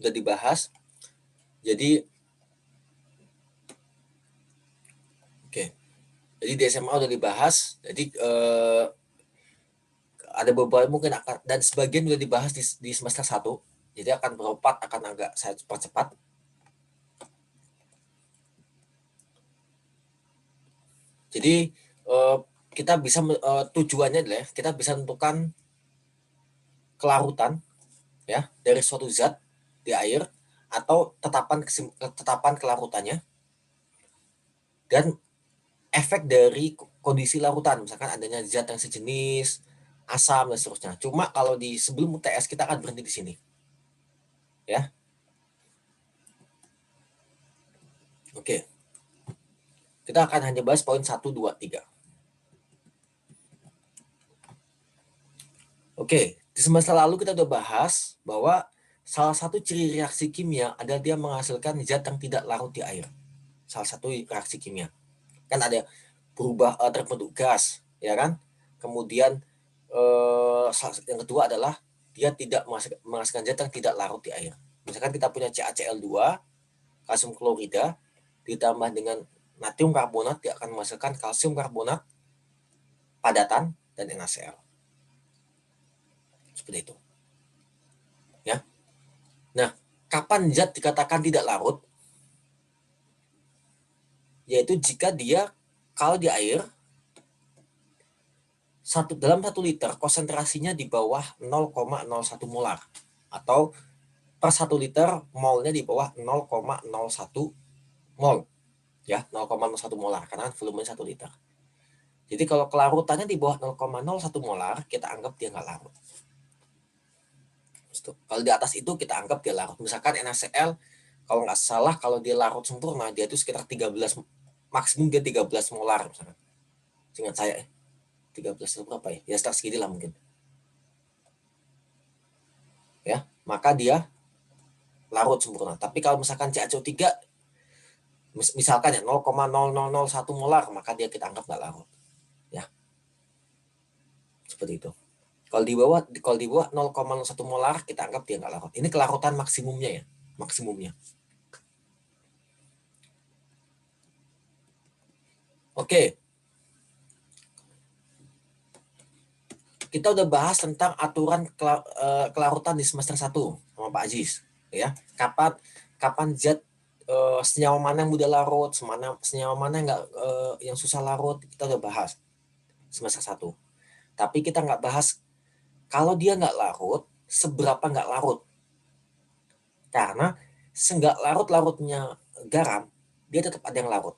udah dibahas. Jadi Jadi di SMA udah dibahas. Jadi ada beberapa mungkin akan, dan sebagian udah dibahas di semester 1. Jadi akan beropat, akan agak saya cepat-cepat. Jadi kita bisa tujuannya adalah kita bisa menentukan kelarutan ya dari suatu zat di air atau tetapan kelarutannya dan efek dari kondisi larutan, misalkan adanya zat yang sejenis, asam dan seterusnya. Cuma kalau di sebelum UTS kita akan berhenti di sini. Ya. Oke. Kita akan hanya bahas poin 1, 2, 3. Oke, di semester lalu kita udah bahas bahwa salah satu ciri reaksi kimia adalah dia menghasilkan zat yang tidak larut di air. Salah satu reaksi kimia. Kan ada berubah terbentuk gas, ya kan? Kemudian yang kedua adalah dia tidak menghasilkan zat yang tidak larut di air. Misalkan kita punya CaCl2, kalsium klorida, ditambah dengan natrium karbonat, dia akan menghasilkan kalsium karbonat padatan dan NaCl. Seperti itu. Ya. Nah, kapan zat dikatakan tidak larut? Yaitu jika dia kalau di air dalam 1 liter konsentrasinya di bawah 0,01 molar atau per 1 liter molnya di bawah 0,01 mol. Ya, 0,01 molar karena volumenya 1 liter. Jadi kalau kelarutannya di bawah 0,01 molar, kita anggap dia nggak larut. Kalau di atas itu kita anggap dia larut. Misalkan NaCl, kalau nggak salah kalau dia larut sempurna, dia itu sekitar 13, maksimum dia 13 molar misalkan. Ingat saya 13 itu berapa ya? Ya sekitar segini lah mungkin. Ya, maka dia larut sempurna. Tapi kalau misalkan CaCO3 misalkan ya 0,0001 molar, maka dia kita anggap nggak larut. Ya. Seperti itu. Kalau di bawah 0,01 molar kita anggap dia nggak larut. Ini kelarutan maksimumnya ya, maksimumnya. Oke. Kita udah bahas tentang aturan kelarutan di semester 1 sama Pak Aziz, ya. Kapan zat senyawa mana yang mudah larut, senyawa mana yang susah larut, kita udah bahas semester 1. Tapi kita nggak bahas kalau dia nggak larut, seberapa nggak larut. Karena senggak larut-larutnya garam, dia tetap ada yang larut.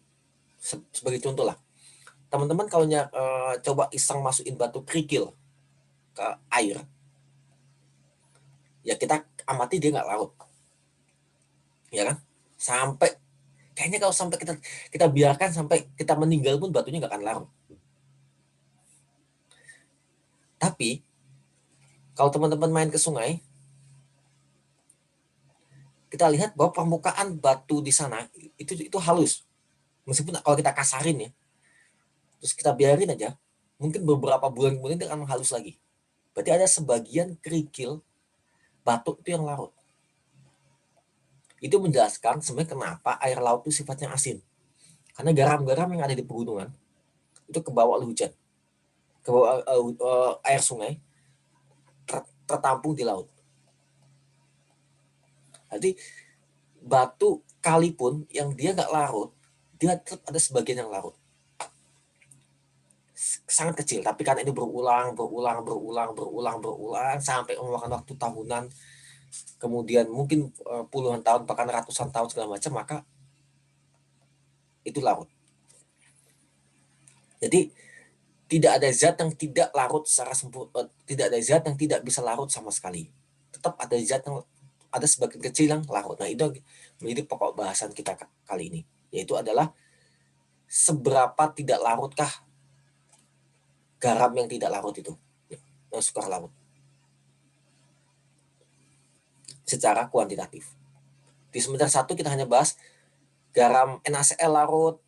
Sebagai contoh lah, teman-teman kalau coba iseng masukin batu kerikil ke air, ya kita amati dia nggak larut, ya kan? Sampai kayaknya kalau sampai kita biarkan sampai kita meninggal pun batunya nggak akan larut. Tapi kalau teman-teman main ke sungai, kita lihat bahwa permukaan batu di sana itu halus, meskipun kalau kita kasarin ya, terus kita biarin aja, mungkin beberapa bulan kemudian dia akan halus lagi. Berarti ada sebagian kerikil batu itu yang larut. Itu menjelaskan sebenarnya kenapa air laut itu sifatnya asin. Karena garam-garam yang ada di pegunungan itu kebawa oleh hujan, kebawa air sungai, tertampung di laut. Jadi batu kali pun yang dia nggak larut, dia tetap ada sebagian yang larut. Sangat kecil, tapi karena ini berulang sampai memakan waktu tahunan, kemudian mungkin puluhan tahun bahkan ratusan tahun segala macam, maka itu larut. Jadi tidak ada zat yang tidak larut secara sempurna, tidak ada zat yang tidak bisa larut sama sekali. Tetap ada zat yang ada sebagian kecil yang larut. Nah, itu menjadi pokok bahasan kita kali ini, yaitu adalah seberapa tidak larutkah garam yang tidak larut itu, yang suka larut secara kuantitatif. Di semester 1 kita hanya bahas garam NaCl larut,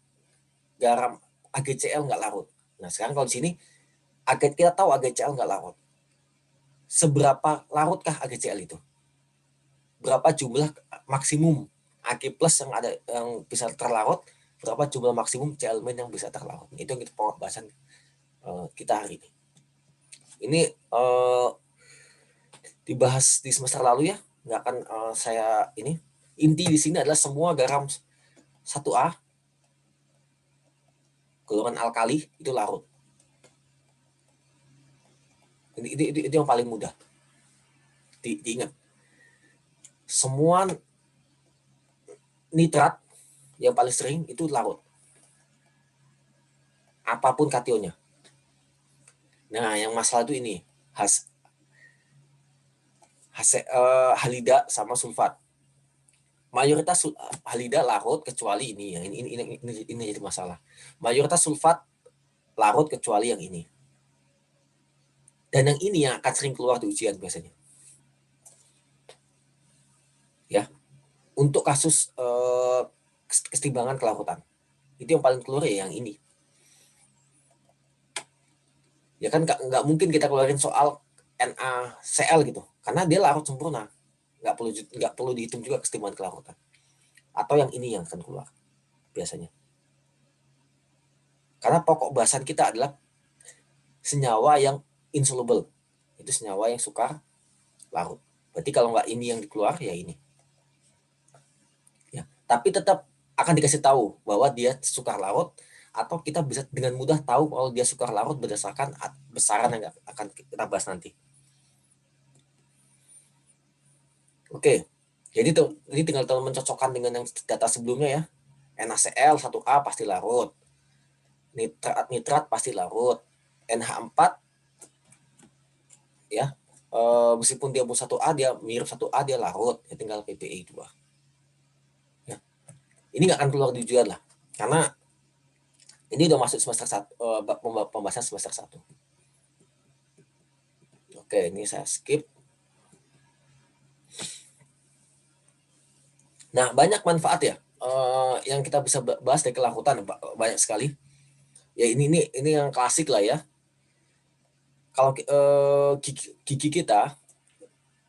garam AgCl nggak larut. Nah, sekarang kalau di sini kita tahu AgCl nggak larut. Seberapa larutkah AgCl itu? berapa jumlah maksimum Ag plus yang ada yang bisa terlarut, berapa jumlah maksimum C elemen yang bisa terlarut. Itu yang kita pembahasan kita hari ini. Ini dibahas di semester lalu ya, nggak akan saya ini. Inti di sini adalah semua garam 1A golongan alkali itu larut. Ini yang paling mudah diingat. Semua nitrat yang paling sering itu larut. Apapun kationnya. Nah, yang masalah itu ini halida sama sulfat. Mayoritas halida larut kecuali ini ya. Ini jadi masalah. Mayoritas sulfat larut kecuali yang ini. Dan yang ini yang akan sering keluar di ujian biasanya. Ya. Untuk kasus kesetimbangan kelarutan. Itu yang paling keluar ya yang ini. Ya kan nggak mungkin kita keluarin soal NaCl gitu. Karena dia larut sempurna. Nggak perlu dihitung juga kesetimbangan kelarutan. Atau yang ini yang akan keluar biasanya. Karena pokok bahasan kita adalah senyawa yang insoluble. Itu senyawa yang sukar larut. Berarti kalau nggak ini yang dikeluar, ya ini. Ya. Tapi tetap akan dikasih tahu bahwa dia sukar larut, atau kita bisa dengan mudah tahu kalau dia sukar larut berdasarkan besaran yang akan kita bahas nanti. Oke, jadi tinggal teman mencocokkan dengan yang data sebelumnya ya. NaCl 1A pasti larut. Nitrat pasti larut. NH4 ya, meskipun dia 1A, dia mirip 1A, dia larut, ya tinggal PPE 2. Ya. Ini nggak akan keluar di ujian lah, karena ini udah masuk semester 1, pembahasan semester 1. Oke, ini saya skip. Nah, banyak manfaat ya yang kita bisa bahas dari kelarutan, banyak sekali. Ya ini yang klasik lah ya. Kalau gigi kita,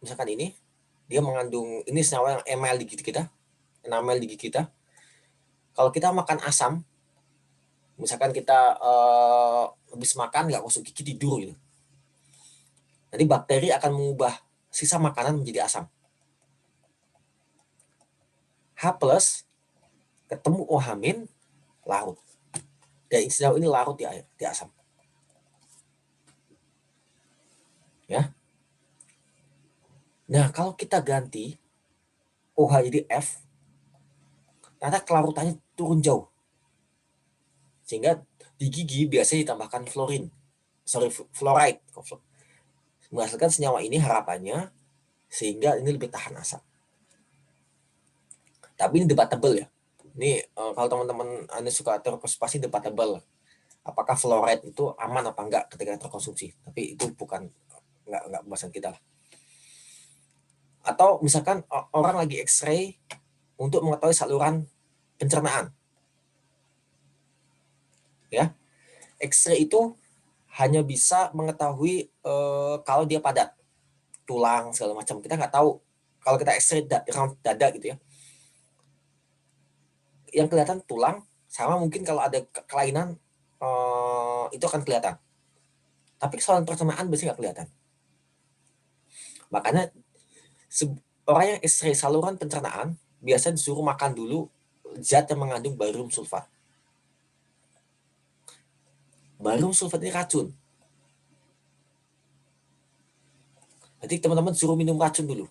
misalkan ini, dia mengandung ini senyawa yang enamel di gigi kita, enamel di gigi kita. Kalau kita makan asam, misalkan kita habis makan nggak gosok gigi tidur gitu, nanti bakteri akan mengubah sisa makanan menjadi asam. H plus ketemu OH min larut. Dan senyawa ini larut di air, di asam. Ya. Nah, kalau kita ganti OH jadi F, ternyata kelarutannya turun jauh. Sehingga di gigi biasanya ditambahkan fluoride. Menghasilkan senyawa ini harapannya sehingga ini lebih tahan asam. Tapi ini debatable ya. Ini kalau teman-teman Anda suka terkonspirasi, debatable. Apakah fluoride itu aman apa enggak ketika terkonsumsi? Tapi itu bukan enggak pembahasan kita lah. Atau misalkan orang lagi X-ray untuk mengetahui saluran pencernaan. Ya. X-ray itu hanya bisa mengetahui kalau dia padat, tulang segala macam. Kita nggak tahu kalau kita X-ray dada gitu ya. Yang kelihatan tulang, sama mungkin kalau ada kelainan itu akan kelihatan. Tapi saluran pencernaan biasanya nggak kelihatan. Makanya orang yang X-ray saluran pencernaan biasanya disuruh makan dulu zat yang mengandung barium sulfat. Barium sulfat ini racun. Jadi teman-teman suruh minum racun dulu.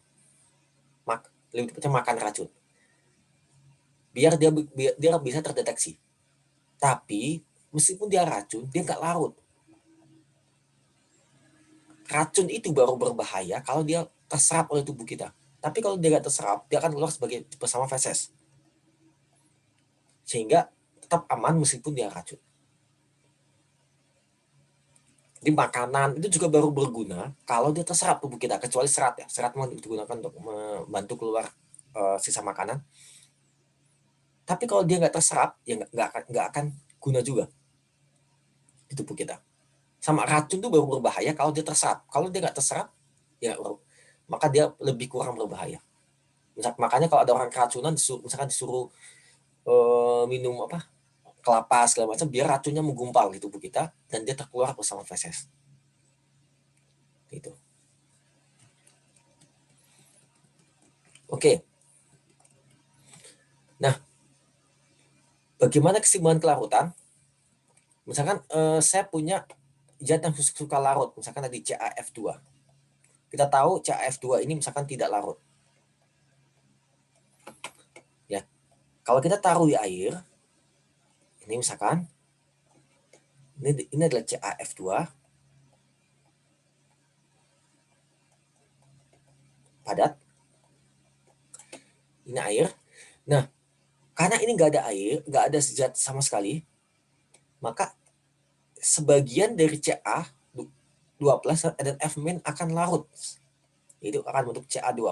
Lebih tepatnya makan racun. Biar dia bisa terdeteksi. Tapi meskipun dia racun, dia nggak larut. Racun itu baru berbahaya kalau dia terserap oleh tubuh kita. Tapi kalau dia nggak terserap, dia akan keluar sebagai bersama feses. Sehingga tetap aman meskipun dia racun. Di makanan itu juga baru berguna kalau dia terserap tubuh kita, kecuali serat ya. Serat digunakan untuk membantu keluar sisa makanan. Tapi kalau dia nggak terserap, ya nggak akan guna juga di tubuh kita. Sama racun itu baru berbahaya kalau dia terserap. Kalau dia nggak terserap, ya maka dia lebih kurang berbahaya. Makanya kalau ada orang keracunan misalkan disuruh minum kelapa segala macam, biar racunnya menggumpal di tubuh kita dan dia terkeluar bersama feses. Gitu. Oke. Nah, bagaimana keseimbangan kelarutan? Misalkan saya punya zat yang suka larut, misalkan tadi CaF2. Kita tahu CaF2 ini misalkan tidak larut. Ya. Kalau kita taruh di air, ini misalkan ini adalah CaF2 padat. Ini air. Nah, karena ini nggak ada air, nggak ada zat sama sekali, maka sebagian dari Ca2+ dan F- akan larut. Itu akan bentuk Ca2+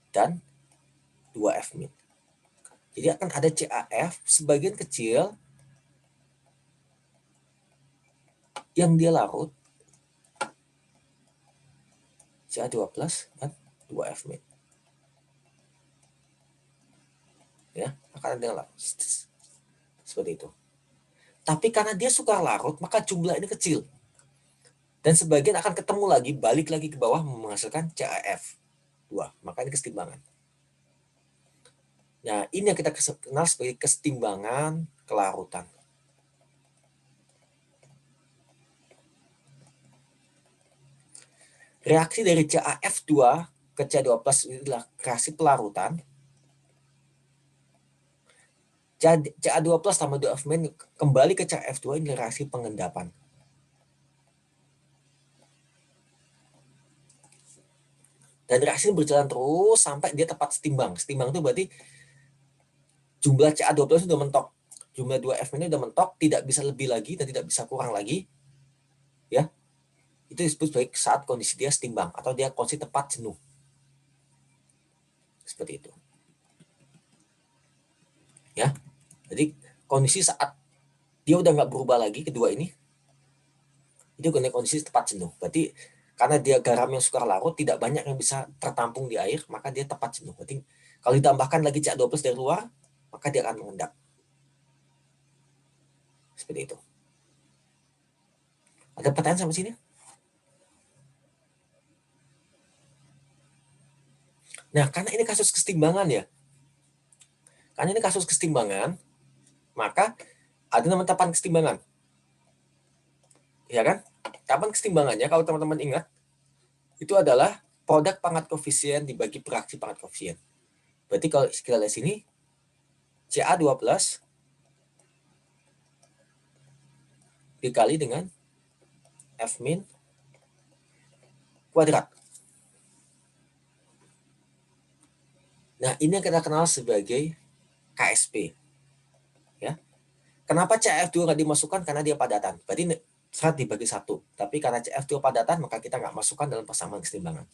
dan 2F-. Jadi akan ada CaF sebagian kecil yang dia larut, Ca2+ dan 2F-. Ya, akan ada larut. Seperti itu. Tapi karena dia suka larut, maka jumlah ini kecil. Dan sebagian akan ketemu lagi, balik lagi ke bawah menghasilkan CaF2. Maka ini kesetimbangan. Nah, ini yang kita kenal sebagai kesetimbangan kelarutan. Reaksi dari CaF2 ke Ca2+ adalah reaksi pelarutan. Ca2+ tambah 2F- kembali ke CaF2 ini reaksi pengendapan. Dan reaksi ini berjalan terus sampai dia tepat setimbang. Setimbang itu berarti jumlah Ca2+ sudah mentok. Jumlah 2F- sudah mentok, tidak bisa lebih lagi dan tidak bisa kurang lagi. Ya. Itu disebut sebagai saat kondisi dia setimbang atau dia kondisi tepat jenuh. Seperti itu. Ya. Jadi kondisi saat dia udah nggak berubah lagi kedua ini, itu kondisi tepat jenuh. Berarti karena dia garam yang suka larut, tidak banyak yang bisa tertampung di air, maka dia tepat jenuh. Berarti kalau ditambahkan lagi Ca2+ dari luar, maka dia akan mengendap. Seperti itu. Ada pertanyaan sampai sini? Nah, karena ini kasus kesetimbangan ya. Karena ini kasus kesetimbangan, maka ada namanya tahapan kesetimbangan. Ya kan? Tahapan kesetimbangannya, kalau teman-teman ingat, itu adalah produk pangkat koefisien dibagi fraksi pangkat koefisien. Berarti kalau kita lihat sini, Ca2+ dikali dengan F- kuadrat. Nah, ini yang kita kenal sebagai KSP. Ya. Kenapa CF2 nggak dimasukkan? Karena dia padatan. Berarti serat dibagi 1. Tapi karena CF2 padatan, maka kita nggak masukkan dalam persamaan kesetimbangan.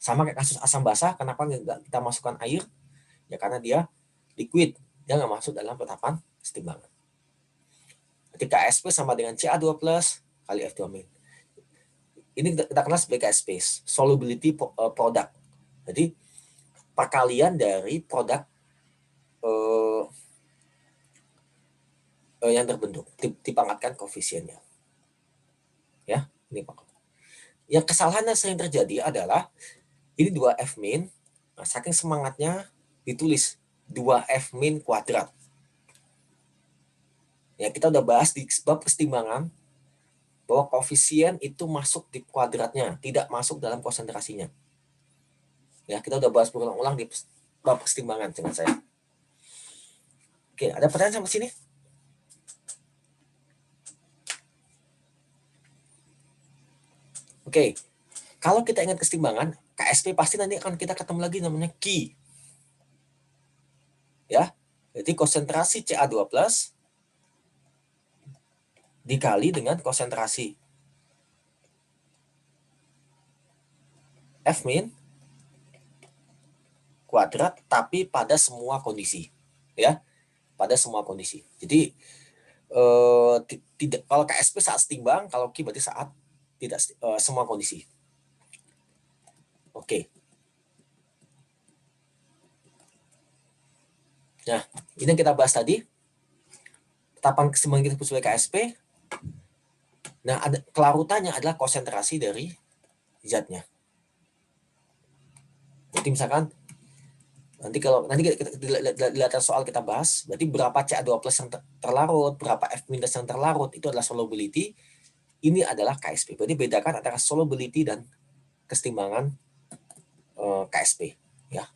Sama kayak kasus asam basah, kenapa nggak kita masukkan air? Ya karena dia liquid. Dia nggak masuk dalam penetapan kesetimbangan. Jadi KSP sama dengan Ca2+ kali F2-. Ini kita kenal sebagai KSP, solubility product. Jadi perkalian dari produk yang terbentuk, dipangkatkan koefisiennya. Ya, ini Pak. Yang kesalahan yang sering terjadi adalah ini 2F-, nah, saking semangatnya ditulis 2F- kuadrat. Ya, kita udah bahas di bab kesetimbangan bahwa koefisien itu masuk di kuadratnya, tidak masuk dalam konsentrasinya. Ya, kita udah bahas berulang-ulang di bab kesetimbangan dengan saya. Oke, ada pertanyaan sampai sini? Oke, kalau kita ingat kesetimbangan, KSP pasti nanti akan kita ketemu lagi namanya Ki. Ya, jadi konsentrasi Ca2+ dikali dengan konsentrasi F- kuadrat, tapi pada semua kondisi. Ya, pada semua kondisi. Jadi tidak, kalau KSP saat setimbang, kalau Ki berarti saat tidak semua kondisi. Oke. Nah, ini yang kita bahas tadi. Tetapan keseimbangan kita sesuai KSP. Nah, kelarutannya adalah konsentrasi dari zatnya. Jadi misalkan nanti kita lihat soal kita bahas, berarti berapa Ca2+ yang terlarut, berapa F- yang terlarut, itu adalah solubility. Ini adalah KSP. Berarti bedakan antara solubility dan keseimbangan KSP. Ya,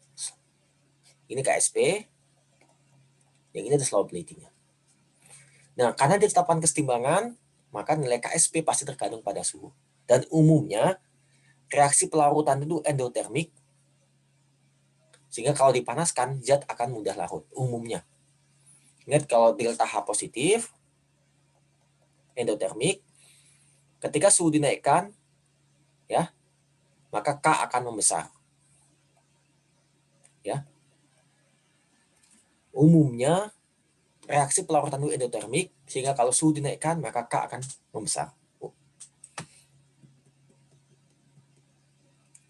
ini KSP, yang ini adalah solubility-nya. Nah, karena ditetapkan keseimbangan, maka nilai KSP pasti tergantung pada suhu. Dan umumnya reaksi pelarutan itu endotermik, sehingga kalau dipanaskan zat akan mudah larut umumnya. Ingat, kalau delta H positif endotermik, ketika suhu dinaikkan, ya, maka K akan membesar. Ya, umumnya reaksi pelarutan itu endotermik, sehingga kalau suhu dinaikkan maka K akan membesar.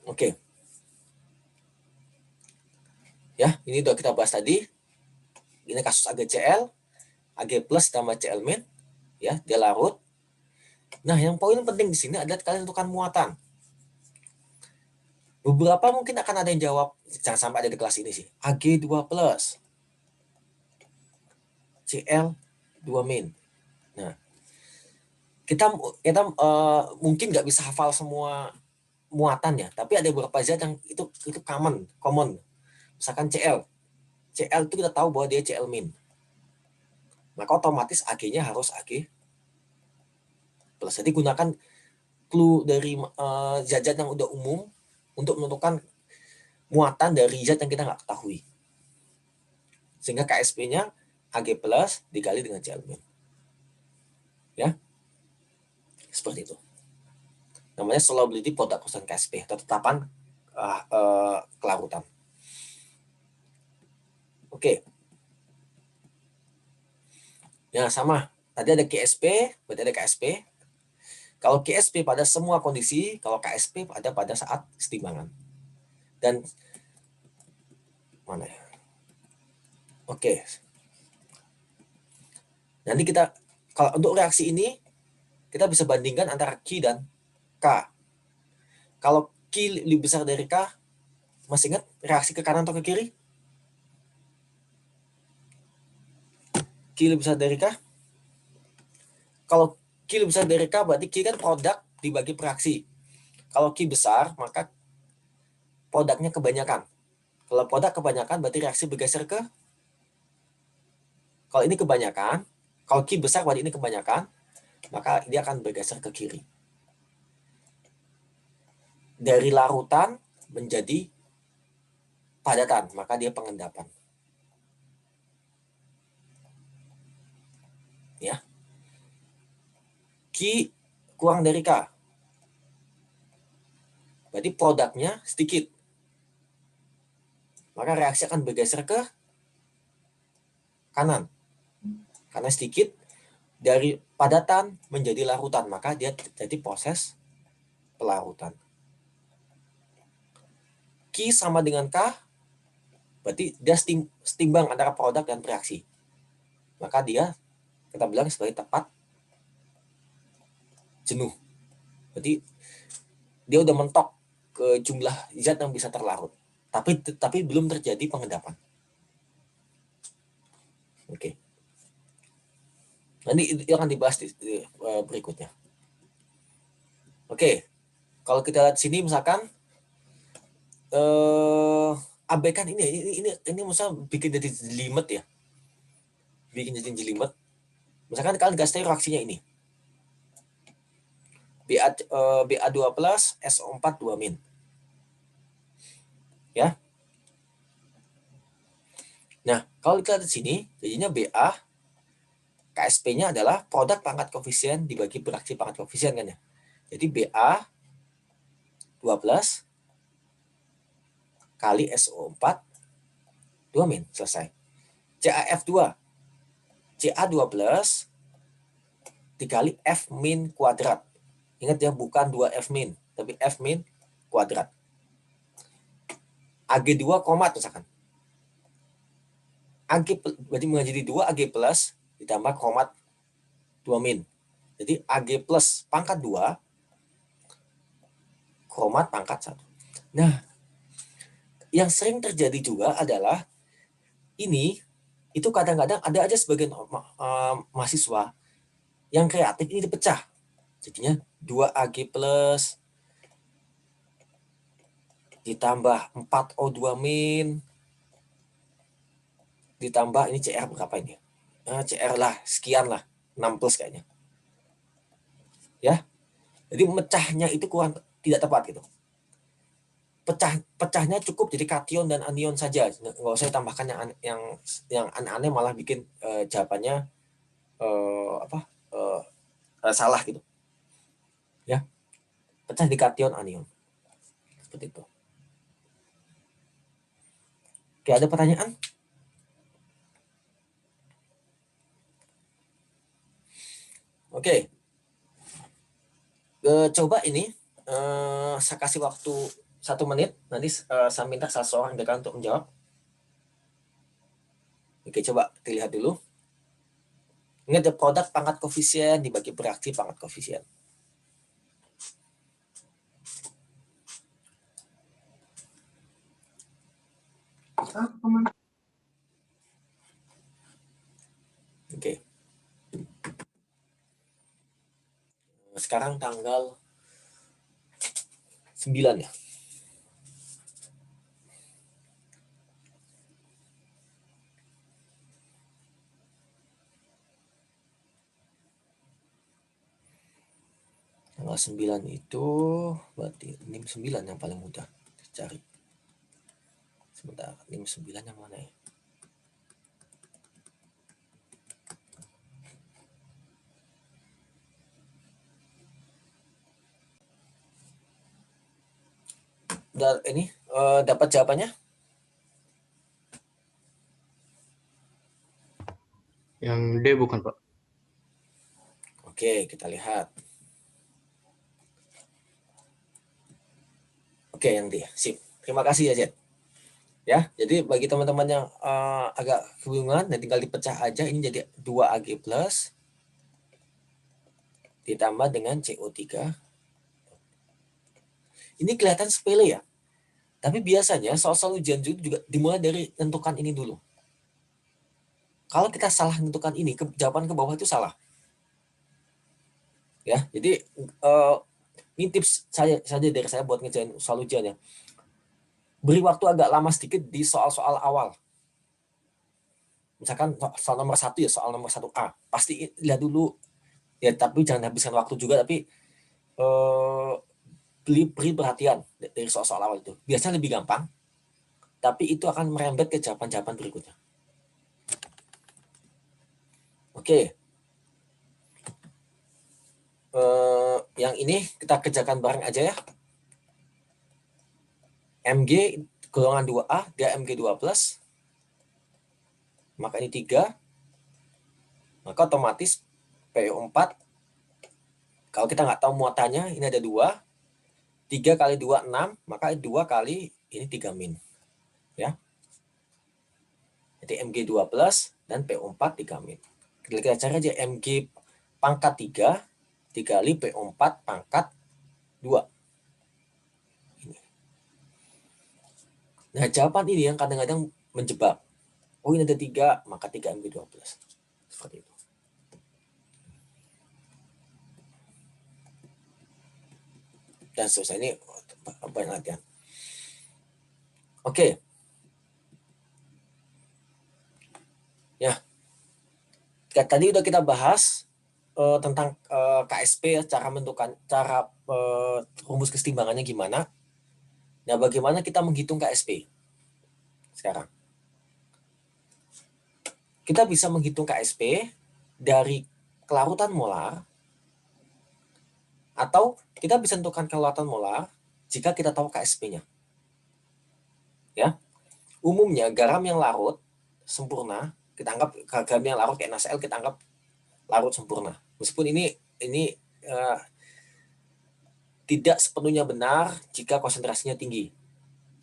Oke. Ya, ini udah kita bahas tadi. Ini kasus AgCl, Ag+ tambah Cl-, ya, dia larut. Nah, yang poin penting di sini adalah kalian tentukan muatan. Beberapa mungkin akan ada yang jawab, jangan sampai ada di kelas ini sih, Ag2+, Cl2-. Nah, kita mungkin nggak bisa hafal semua muatan ya, tapi ada beberapa zat yang itu common. Misalkan Cl itu kita tahu bahwa dia Cl-, maka otomatis Ag-nya harus Ag+. Jadi gunakan clue dari zat-zat yang udah umum untuk menentukan muatan dari zat yang kita nggak ketahui. Sehingga KSP-nya Ag+ dikali dengan Cl-. Ya, seperti itu. Namanya solubility product constant KSP, atau tetapan kelarutan. Oke. Ya, sama. Tadi ada KSP, berarti ada KSP. Kalau KSP pada semua kondisi, kalau KSP pada saat keseimbangan. Dan mana ya? Oke. Nanti kita, kalau untuk reaksi ini, kita bisa bandingkan antara Q dan K. Kalau Q lebih besar dari K, masih ingat reaksi ke kanan atau ke kiri? Q lebih besar dari K? Kalau Q lebih besar dari K, berarti Q kan produk dibagi fraksi. Kalau Q besar, maka produknya kebanyakan. Kalau produk kebanyakan, berarti reaksi bergeser ke, kalau ini kebanyakan, kalau Q besar berarti ini kebanyakan, maka dia akan bergeser ke kiri. Dari larutan menjadi padatan, maka dia pengendapan. Ya. Q kurang dari K. Berarti produknya sedikit. Maka reaksi akan bergeser ke kanan. Karena sedikit, dari padatan menjadi larutan, maka dia jadi proses pelarutan. Q sama dengan K, berarti dia setimbang antara produk dan reaksi. Maka dia kita bilang sebagai tepat jenuh. Berarti dia udah mentok ke jumlah zat yang bisa terlarut. Tapi belum terjadi pengendapan. Oke. Nanti itu akan dibahas di berikutnya. Oke. Kalau kita lihat sini misalkan abaikan ini misalnya bikin jadi jelimet ya. Bikin jadi jelimet. Misalkan kalian gas reaksinya ini. Ba2+, SO4 2-. Ya. Nah, kalau kita lihat di sini, jadinya Ba, KSP-nya adalah produk pangkat koefisien dibagi beraksi pangkat koefisien kan ya. Jadi Ba 12 kali SO4 2-, selesai. CaF2, Ca12 dikali F- kuadrat. Ingat ya, bukan 2F-, tapi F- kuadrat. Ag2 komat misalkan. Ag berarti menjadi 2 Ag plus ditambah kromat 2 min. Jadi Ag plus pangkat 2 kromat pangkat 1. Nah, yang sering terjadi juga adalah ini itu kadang-kadang ada aja sebagian mahasiswa yang kreatif ini dipecah. Jadinya 2 Ag plus ditambah 4O2 min ditambah ini CR berapa ini? CR lah, sekian lah, 6 plus kayaknya. Ya. Jadi mecahnya itu kurang tidak tepat gitu. Pecahnya cukup jadi kation dan anion saja, nggak usah tambahkan yang aneh-aneh malah bikin jawabannya salah gitu ya. Pecah di kation anion seperti itu. Oke, ada pertanyaan? Oke, coba ini saya kasih waktu 1 menit, nanti saya minta salah seorang dekan untuk menjawab. Oke, coba dilihat dulu. Ingat ya, produk pangkat koefisien dibagi beraksi pangkat koefisien. Oke. Sekarang tanggal 9 ya. Tanggal 9 itu berarti NIM 9 yang paling mudah dicari. Sebentar, NIM 9 yang mana ya? Ini dapat jawabannya? Yang D bukan, Pak? Oke, kita lihat. Oke, yang D. Sip. Terima kasih ya, Jet. Ya, jadi bagi teman-teman yang agak kebingungan, dan tinggal dipecah aja. Ini jadi 2 Ag plus ditambah dengan CO3. Ini kelihatan sepele ya. Tapi biasanya soal-soal ujian juga dimulai dari tentukan ini dulu. Kalau kita salah menentukan ini, jawaban ke bawah itu salah. Ya, jadi ini tips saja dari saya buat ngerjain soal ujian ya. Beri waktu agak lama sedikit di soal-soal awal. Misalkan soal nomor 1 ya, soal nomor 1A. Pasti lihat dulu ya, tapi jangan habiskan waktu juga, tapi beri perhatian dari soal-soal awal itu. Biasanya lebih gampang, tapi itu akan merembet ke jawaban-jawaban berikutnya. Oke. Yang ini kita kerjakan bareng aja ya. Mg golongan 2A, dia Mg2+. Maka ini 3. Maka otomatis PO4. Kalau kita nggak tahu muatannya, ini ada 2. 3 kali 2, 6. Maka 2 kali ini 3 min. Ya. Jadi Mg2+ dan PO4 3 min. Kita cari aja Mg pangkat 3 dikali PO4 pangkat 2. Ini. Nah, jawaban ini yang kadang-kadang menjebak. Oh, ini ada 3, maka 3 Mg2+. Seperti itu. Dan seterusnya, ini banyak latihan. Oke. Ya. Tadi udah kita bahas tentang KSP, cara menentukan, cara rumus kesetimbangannya gimana. Nah, bagaimana kita menghitung KSP sekarang? Kita bisa menghitung KSP dari kelarutan molar, atau kita bisa menentukan kelarutan molar jika kita tahu KSP-nya. Ya, umumnya garam yang larut sempurna kita anggap, garam yang larut kayak NaCl kita anggap larut sempurna. Meskipun ini tidak sepenuhnya benar jika konsentrasinya tinggi,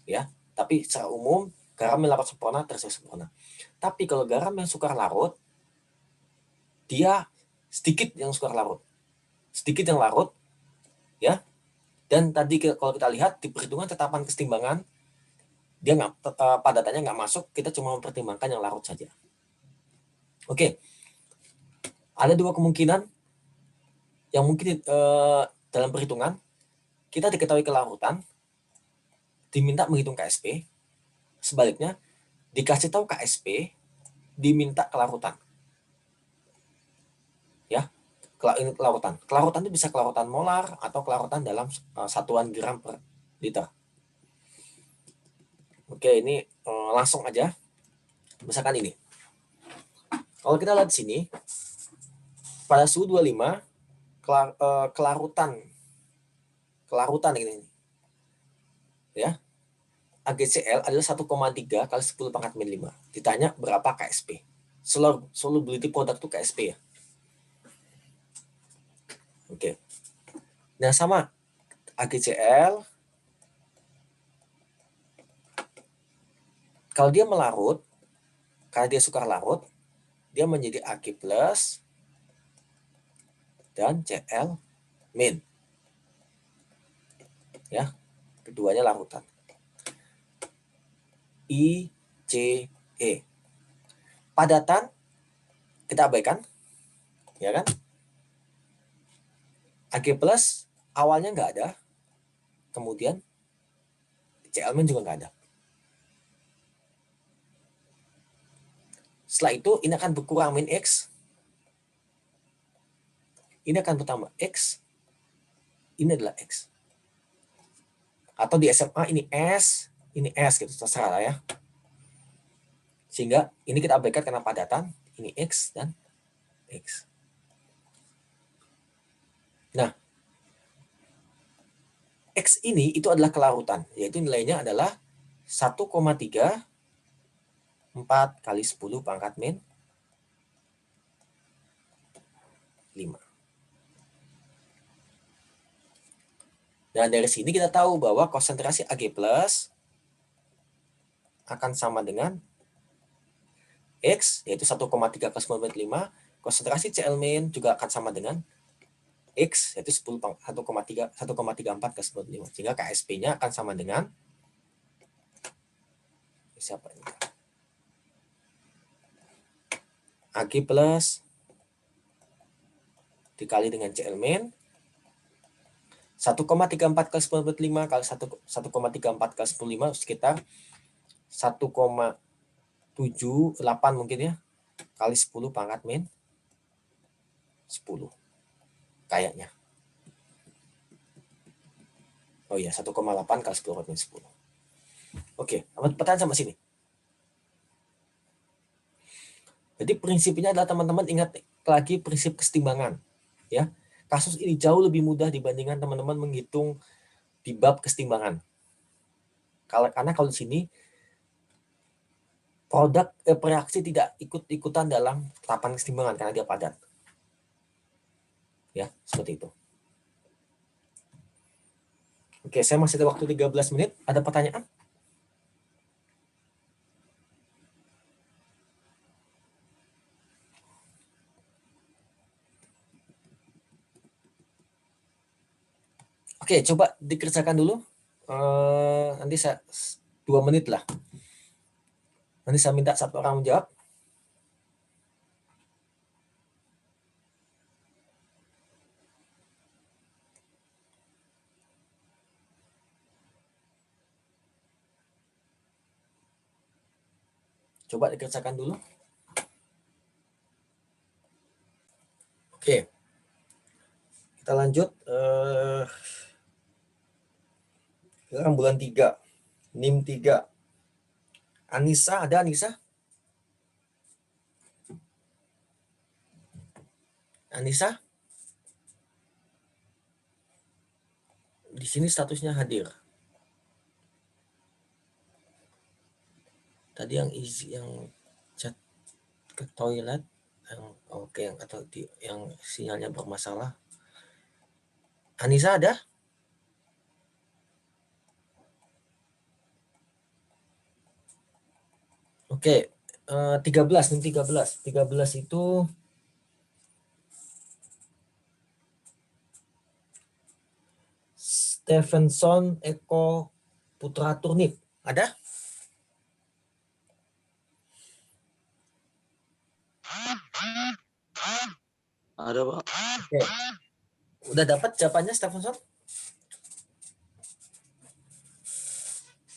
ya. Tapi secara umum Garam yang larut sempurna tersiar sempurna. Tapi kalau garam yang sukar larut, dia sedikit yang sukar larut. Sedikit yang larut, ya. Dan tadi kalau kita lihat di perhitungan tetapan kesetimbangan, dia padatannya nggak masuk, kita cuma mempertimbangkan yang larut saja. Oke, ada dua kemungkinan yang mungkin dalam perhitungan, kita diketahui kelarutan, diminta menghitung KSP, sebaliknya dikasih tahu KSP, diminta kelarutan. Ya, ini kelarutan. Kelarutan itu bisa kelarutan molar atau kelarutan dalam satuan gram per liter. Oke, ini langsung aja. Misalkan ini. Kalau kita lihat di sini, pada suhu 25, kelarutan ini. Ya. AgCl adalah 1,3 kali 10 pangkat min 5. Ditanya berapa KSP. Solubility product itu KSP ya. Oke. Nah, sama AgCl, kalau dia melarut, karena dia sukar larut, dia menjadi Ag plus dan Cl min. Ya, keduanya larutan. ICE. Padatan kita abaikan, ya kan? Ag plus awalnya nggak ada, kemudian Cl min juga nggak ada. Setelah itu ini akan berkurang min X. Ini akan bertambah X. Ini adalah X. Atau di SMA ini S gitu, terserah lah ya. Sehingga ini kita abaikan karena padatan, ini X dan X. Nah, X ini itu adalah kelarutan, yaitu nilainya adalah 1,34 kali 10 pangkat min 5. Nah, dari sini kita tahu bahwa konsentrasi Ag plus akan sama dengan X, yaitu 1,3 kali 10 pangkat 5. Konsentrasi Cl min juga akan sama dengan X, yaitu 1,34 kali 10 pangkat 5. Sehingga KSP-nya akan sama dengan siapa ini? Ag plus dikali dengan Cl min 1,34 kali 10 pangkat 5 kali 1,34 kali 10 5 sekitar 1,78 mungkin ya kali 10 pangkat min 10 kayaknya. Oh iya, 1,8 kali 10 pangkat min 10. Oke, pertanyaan sama sini. Jadi prinsipnya adalah teman-teman ingat lagi prinsip kesetimbangan, ya. Kasus ini jauh lebih mudah dibandingkan teman-teman menghitung di bab kesetimbangan. Karena kalau di sini produk reaksi tidak ikut-ikutan dalam tatapan kesetimbangan karena dia padat. Ya, seperti itu. Oke, saya masih ada waktu 13 menit. Ada pertanyaan? Oke, coba dikerjakan dulu. Nanti saya 2 menit lah. Nanti saya minta satu orang menjawab. Coba dikerjakan dulu. Oke. Kita lanjut. Sekarang bulan 3. NIM 3. Anissa, ada Anissa? Anissa? Di sini statusnya hadir. Tadi yang chat ke toilet, yang atau yang sinyalnya bermasalah. Anissa ada? Oke, 13 nih 13. 13 itu Stevenson Eko Putra Turnip. Ada? Ada, Pak. Oke. Udah dapat jawabannya Stevenson?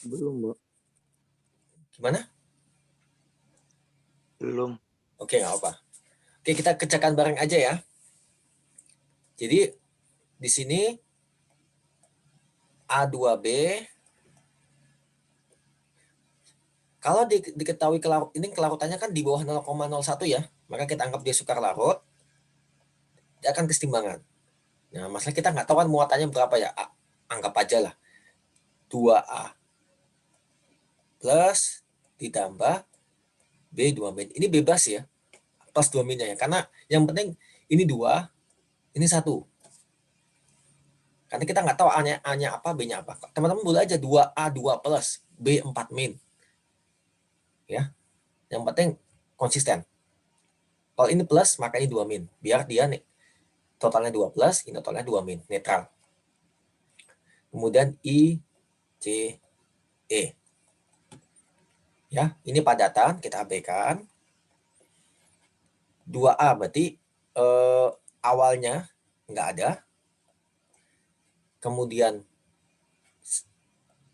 Belum, Pak. Gimana? Belum. Oke, nggak apa. Oke, kita kerjakan bareng aja ya. Jadi di sini A2B, kalau diketahui ini kelarutannya kan di bawah 0,01 ya, maka kita anggap dia sukar larut, dia akan kesetimbangan. Nah, masalah kita nggak tahu kan muatannya berapa ya, anggap aja lah 2A plus ditambah B 2 min. Ini bebas ya, plus 2 minnya ya, karena yang penting ini 2, ini 1. Karena kita nggak tahu A-nya apa, B-nya apa. Teman-teman boleh aja 2A 2 plus, B 4 min. Ya, yang penting konsisten. Kalau ini plus, maka ini 2 min. Biar dia nih, totalnya 2 plus, ini totalnya 2 min, netral. Kemudian I, C, E. Ya, ini padatan, kita abaikan. 2A berarti awalnya nggak ada. Kemudian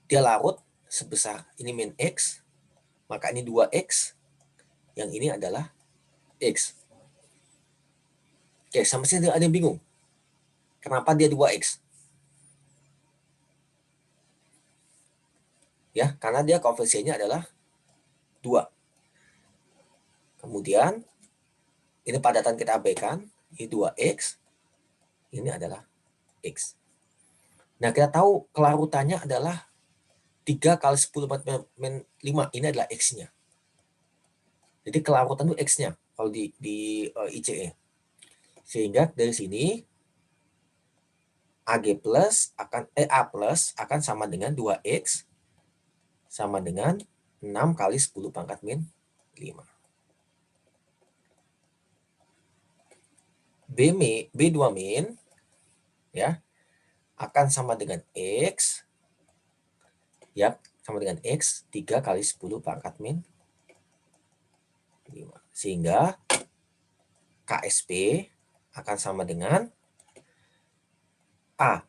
dia larut sebesar ini min X, maka ini 2X, yang ini adalah X. Oke, sampai sini ada yang bingung. Kenapa dia 2X? Ya, karena dia koefisiennya adalah 2. Kemudian, ini padatan kita abaikan, ini 2X, ini adalah X. Nah, kita tahu kelarutannya adalah 3 kali 10 min 5, ini adalah X-nya. Jadi kelarutan itu X-nya kalau di ICE. Sehingga dari sini AG plus akan A plus akan sama dengan 2X sama dengan 6 kali 10 pangkat min 5. B2 min ya akan sama dengan X ya, sama dengan X 3 kali 10 pangkat min 5. Sehingga KSP akan sama dengan A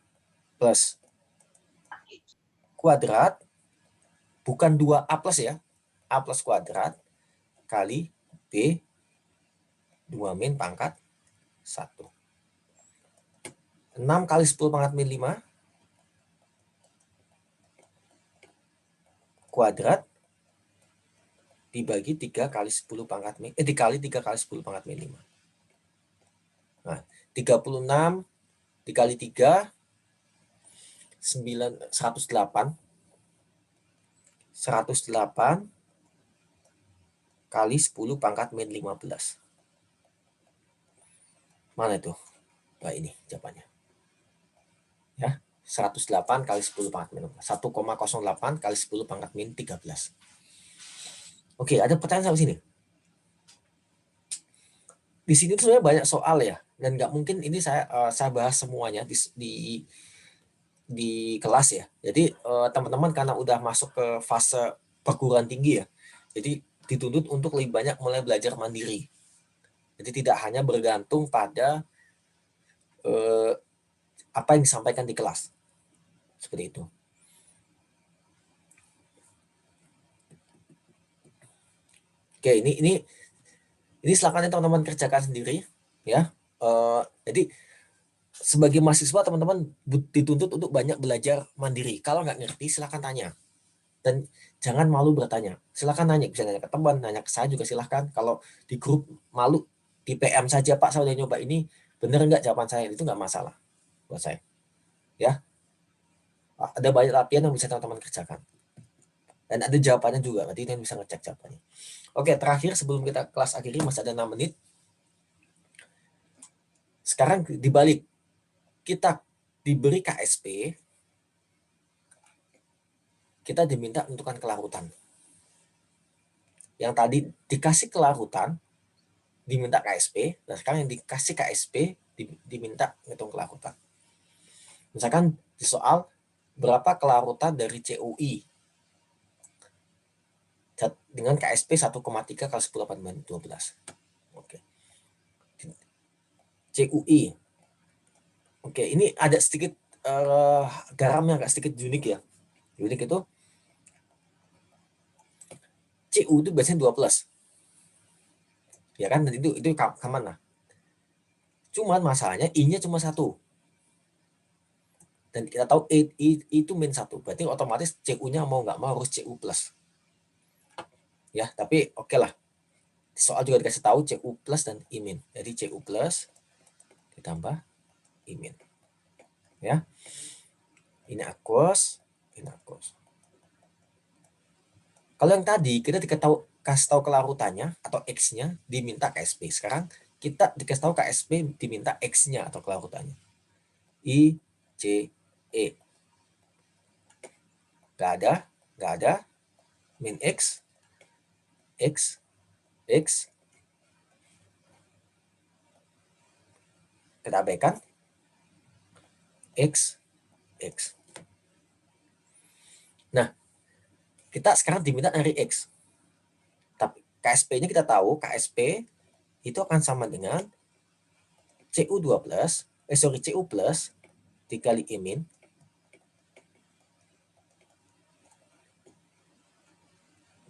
plus kuadrat, bukan 2A plus ya, A plus kuadrat kali B 2 min pangkat 1. 6 kali 10 pangkat min 5 kuadrat dibagi 3 kali 10 pangkat min, dikali 3 kali 10 pangkat min 5. Nah, 36 dikali 3, 108. 108 kali 10 pangkat min 15. Mana itu? Nah, ini jawabannya. Ya, 108 kali 10 pangkat min 15. 1,08 kali 10 pangkat min 13. Oke, ada pertanyaan sampai sini. Di sini tuh sebenarnya banyak soal ya, dan nggak mungkin ini saya bahas semuanya di kelas ya. Jadi teman-teman karena udah masuk ke fase perguruan tinggi ya, jadi dituntut untuk lebih banyak mulai belajar mandiri. Jadi tidak hanya bergantung pada apa yang disampaikan di kelas, seperti itu. Oke, ini silakan teman-teman kerjakan sendiri ya. Jadi sebagai mahasiswa teman-teman dituntut untuk banyak belajar mandiri. Kalau nggak ngerti silakan tanya. Dan jangan malu bertanya. Silakan nanya, bisa nanya ke teman, nanya ke saya juga silakan. Kalau di grup malu, di PM saja, Pak, saya udah nyoba ini, bener nggak jawaban saya? Itu nggak masalah buat saya. Ya, ada banyak latihan yang bisa teman-teman kerjakan. Dan ada jawabannya juga, nanti kalian bisa ngecek jawabannya. Oke, terakhir sebelum kita kelas akhiri, masih ada 6 menit. Sekarang dibalik, kita diberi KSP, kita diminta menentukan kelarutan. Yang tadi dikasih kelarutan, diminta KSP, dan sekarang yang dikasih KSP, diminta ngitung kelarutan. Misalkan di soal, berapa kelarutan dari CUI? Dengan KSP 1,3 kali 10⁻12. Oke. CUI. Oke, ini ada sedikit garam yang agak sedikit unik ya. Unik itu CU itu biasanya 2+. Ya kan, itu kaman lah. Cuman masalahnya I-nya cuma 1. Dan kita tahu I itu -1. Berarti otomatis CU-nya mau nggak mau harus CU+. Ya, tapi oke lah. Soal juga dikasih tahu CU+ dan I-. Jadi CU+ ditambah I-. Ya. Ini aqueous, ini aqueous. Kalau yang tadi kita kasih tahu kelarutannya atau X-nya diminta KSP. Sekarang kita dikasih tahu KSP diminta X-nya atau kelarutannya. I, C, E. Nggak ada. Min X, X, X. Kita abaikan. X, X. Nah, kita sekarang diminta dari X. Tapi KSP-nya kita tahu, KSP itu akan sama dengan CU2+, CU+ dikali I-.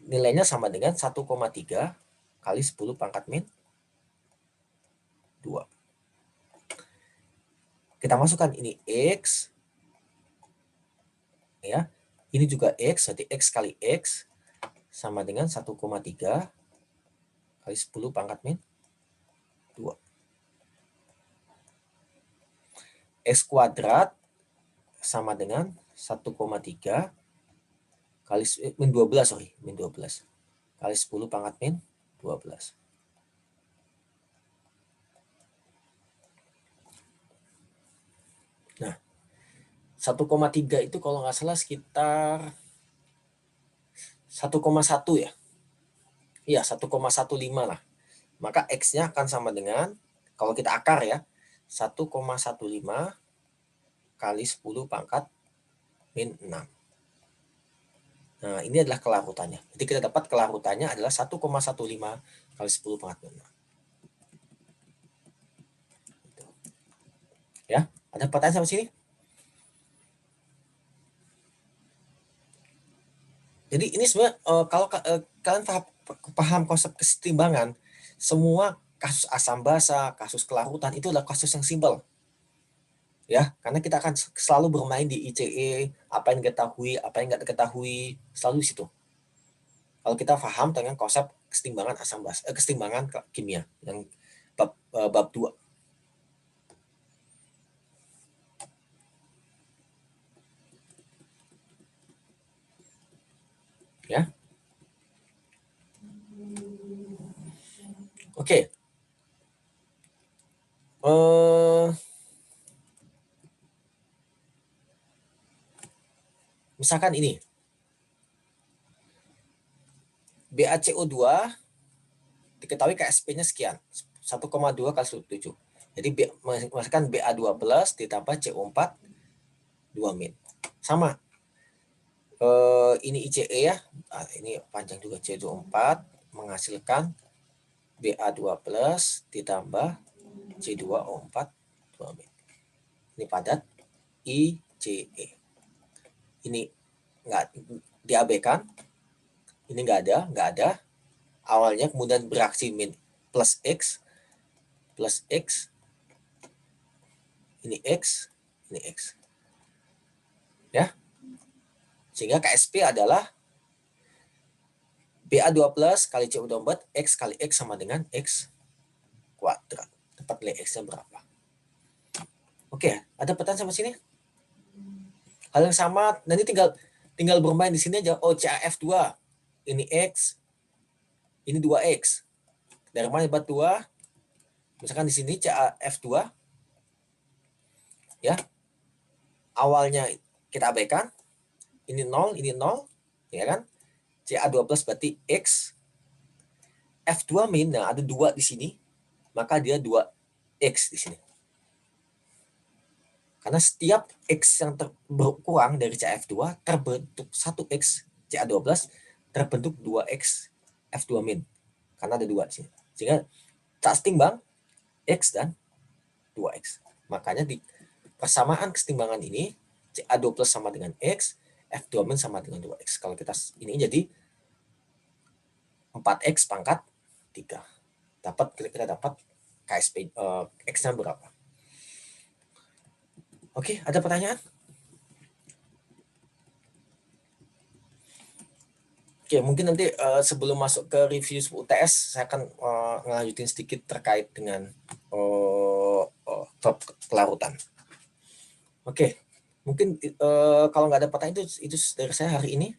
Nilainya sama dengan 1,3 kali 10⁻². Kita masukkan ini X. Ya. Ini juga X, berarti X kali X sama dengan 1,3 kali 10⁻². X kuadrat sama dengan 1,3 kali -12 kali 10⁻². Nah, 1,3 itu kalau nggak salah sekitar 1,1 ya. Iya, 1,15 lah. Maka X-nya akan sama dengan, kalau kita akar ya, 1,15 kali 10⁻⁻6. Nah, ini adalah kelarutannya. Jadi kita dapat kelarutannya adalah 1,15 kali 10⁻⁻6. Ya, ada pertanyaan sampai sini? Jadi ini sebenarnya kalau kalian paham konsep kesetimbangan, semua kasus asam basa, kasus kelarutan itu adalah kasus yang simpel. Ya, karena kita akan selalu bermain di ICE, apa yang diketahui, apa yang nggak diketahui, selalu di situ. Kalau kita paham dengan konsep kesetimbangan asam basa, kesetimbangan kimia yang bab 2. Ya. Oke. Misalkan ini. BaCO2 diketahui KSP-nya sekian, 1,2 kali 7. Jadi misalkan Ba2+ ditambah CO4 2-. Sama. Ini ICE ya. Ini panjang juga, CO4 menghasilkan Ba2+ ditambah C2O4 2-. Ini padat ICE. Ini nggak diabaikan. Ini nggak ada. Awalnya kemudian bereaksi plus X. Ini X. Ya. Sehingga KSP adalah Ba2+ kali CO4 X kali X sama dengan X kuadrat. Dapat nilai X-nya berapa? Oke, ada pertanyaan sampai sini? Hal yang sama, nanti tinggal bermain di sini aja. Oh, CaF2. Ini X. Ini 2X. Dari mana dapat 2? Misalkan di sini CaF2. Ya. Awalnya kita abaikan. Ini 0, ya kan? Ca2+ berarti X F2 min, nah ada 2 di sini, maka dia 2X di sini. Karena setiap X yang berkurang dari CF2 terbentuk 1X CA12 terbentuk 2X F2 min. Karena ada 2 di sini. Sehingga tak setimbang X dan 2X. Makanya di persamaan kesetimbangan ini CA12 sama dengan X, F2 min sama dengan 2X. Kalau kita ini jadi 4X pangkat 3. Kita dapat KSP X-nya berapa. Oke, ada pertanyaan? Oke, mungkin nanti sebelum masuk ke review UTS, saya akan ngelanjutin sedikit terkait dengan kelarutan. Oke, mungkin kalau nggak ada pertanyaan itu dari saya hari ini.